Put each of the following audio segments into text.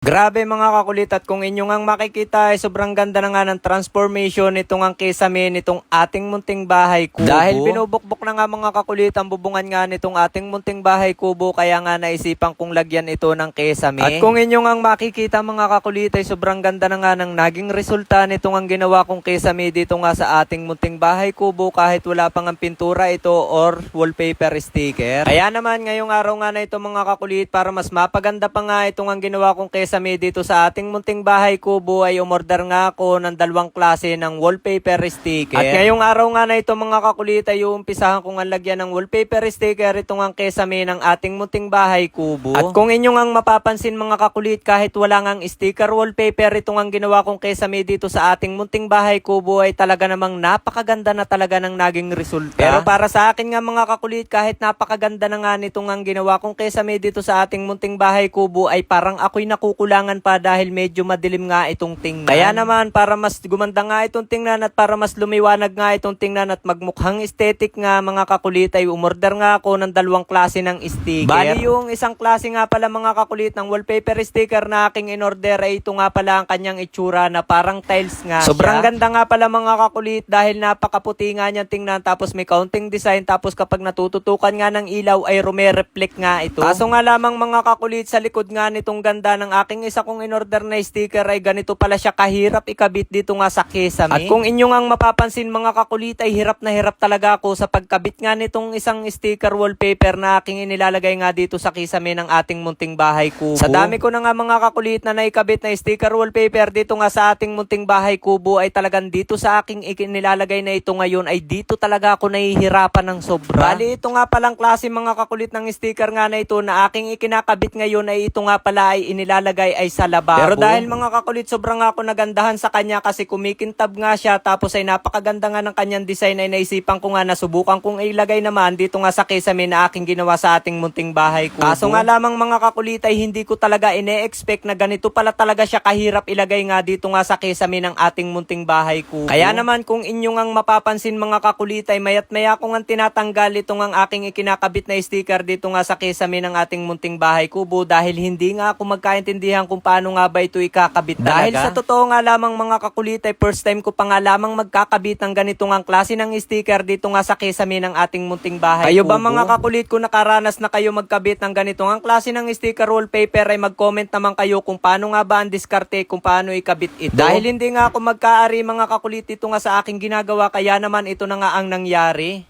Grabe mga kakulit, at kung inyong ang makikita ay sobrang ganda na nga ng transformation nitong ang Kisame nitong ating munting bahay kubo. Dahil binubukbok na nga mga kakulit ang bubungan nga nitong ating munting bahay kubo, kaya nga naisipan kong lagyan ito ng Kisame. At kung inyong ang makikita mga kakulit ay sobrang ganda na nga ng naging resulta nitong ang ginawa kong Kisame dito nga sa ating munting bahay kubo, kahit wala pang ang pintura ito or wallpaper sticker. Kaya naman ngayong araw nga na ito mga kakulit, para mas mapaganda pa nga itong ang ginawa kong Kisame dito sa ating munting bahay kubo, ay umorder nga ako ng dalawang klase ng wallpaper sticker. At ngayong araw nga na ito mga kakulit ay uumpisahan kong ang lagyan ng wallpaper sticker itong ang Kisame ng ating munting bahay kubo. At kung inyong ang mapapansin mga kakulit, kahit wala ngang sticker wallpaper itong ang ginawa kong Kisame dito sa ating munting bahay kubo, ay talaga namang napakaganda na talaga ng naging resulta. Pero para sa akin nga mga kakulit, kahit napakaganda na nga nitong ang ginawa kong Kisame dito sa ating munting bahay kubo, ay parang ako'y nakukulangan pa dahil medyo madilim nga itong tingnan. Kaya naman, para mas gumanda nga itong tingnan at para mas lumiwanag nga itong tingnan at magmukhang aesthetic nga mga kakulit, ay umorder nga ako ng dalawang klase ng sticker. Bali yung isang klase nga pala mga kakulit ng wallpaper sticker na aking in-order ay ito nga pala ang kanyang itsura na parang tiles nga. Sobrang ganda nga pala mga kakulit dahil napakaputi nga niyang tingnan, tapos may counting design, tapos kapag natututukan nga ng ilaw ay rume-reflect nga ito. Kaso nga lamang mga kakulit, sa likod nga nitong ganda ng aking isa kong in-order na sticker ay ganito pala siya kahirap ikabit dito nga sa Kisame. At kung inyong ang mapapansin mga kakulit, ay hirap na hirap talaga ako sa pagkabit nga nitong isang sticker wallpaper na aking inilalagay nga dito sa Kisame ng ating munting bahay kubo. Sa dami ko na nga mga kakulit na naikabit na sticker wallpaper dito nga sa ating munting bahay kubo, ay talagang dito sa aking inilalagay na ito ngayon ay dito talaga ako nahihirapan ng sobra. Bali ito nga palang klase mga kakulit ng sticker nga na ito na aking ikinakabit ngayon, ay ito nga pala ay inilalagay ay sa lababo. Pero dahil mga kakulit, sobrang ako nagandahan sa kanya kasi kumikintab nga siya, tapos ay napakaganda nga ng kanyang design, ay naisipan ko nga na subukan kong ilagay naman dito nga sa Kisame na aking ginawa sa ating munting bahay kubo. Kaso nga lamang mga kakulit, ay hindi ko talaga ine-expect na ganito pala talaga siya kahirap ilagay nga dito nga sa Kisame ng ating munting bahay kubo. Kaya naman kung inyong ang mapapansin mga kakulit, ay mayat maya ko nga tinatanggal itong ang aking ikinakabit na sticker dito nga sa Kisame ng ating munting bahay kubo, dahil hindi nga ako magkaintindihan kung paano nga ba ito ikakabit talaga. Dahil sa totoo nga lamang mga kakulit, ay first time ko pa nga lamang magkakabit ng ganitong ang klase ng sticker dito nga sa Kisame ng ating munting bahay kubo. Kayo ba mga kakulit, kung nakaranas na kayo magkabit ng ganitong ang klase ng sticker wallpaper, ay mag-comment naman kayo kung paano nga ba ang diskarte, kung paano ikabit ito. Dahil hindi nga ako magkaari mga kakulit ito nga sa aking ginagawa, kaya naman ito na nga ang nangyari.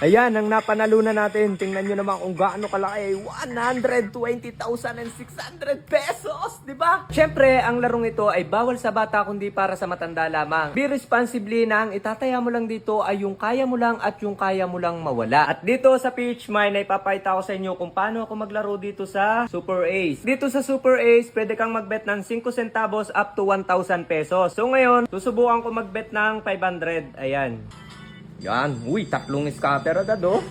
Ayan, ang napanalunan natin. Tingnan nyo naman kung gaano kalaki. 120,600 pesos, di ba? Siyempre, ang larong ito ay bawal sa bata kundi para sa matanda lamang. Be responsibly na ang itataya mo lang dito ay yung kaya mo lang at yung kaya mo lang mawala. At dito sa PH Mine ay papakita ko sa inyo kung paano ako maglaro dito sa Super Ace. Dito sa Super Ace, pwede kang magbet ng 5 centavos up to 1,000 pesos. So ngayon, susubukan ko magbet ng 500. Ayan. Yan. Uy, tatlong scatter agad oh.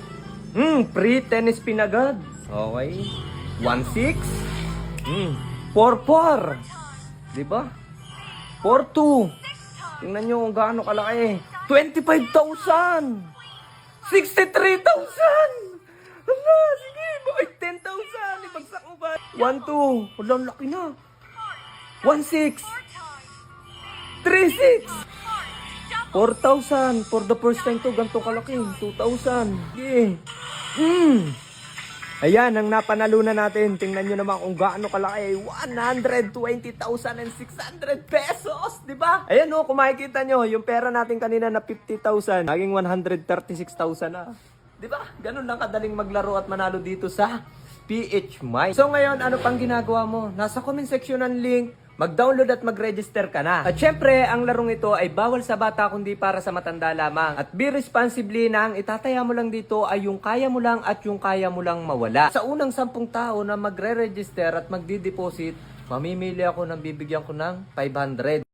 Free 10 spin agad. Okay. 1-6. 4-4. Diba? 4-2. Tingnan nyo kung gaano kalaki. 25,000. 63,000. Hala, sige. Bakit 10,000? Ibagsak mo ba? 1-2. Wala, laki na. 1-6. 3-6. 4,000 for the first time to, ganito kalaki. 2,000. Yeah. Ayan, ang napanalunan natin. Tingnan nyo naman kung gaano kalaki. 120,600 pesos, di ba? Ayan o, kung makikita nyo, yung pera natin kanina na 50,000, naging 136,000 na. Di ba? Ganun lang kadaling maglaro at manalo dito sa PH Mine. So ngayon, ano pang ginagawa mo? Nasa comment section ng link. Mag-download at mag-register ka na. At syempre, ang larong ito ay bawal sa bata kundi para sa matanda lamang. At be responsibly na ang itataya mo lang dito ay yung kaya mo lang at yung kaya mo lang mawala. Sa unang 10 tao na magre-register at magdi-deposit, mamimili ako ng bibigyan ko ng 500.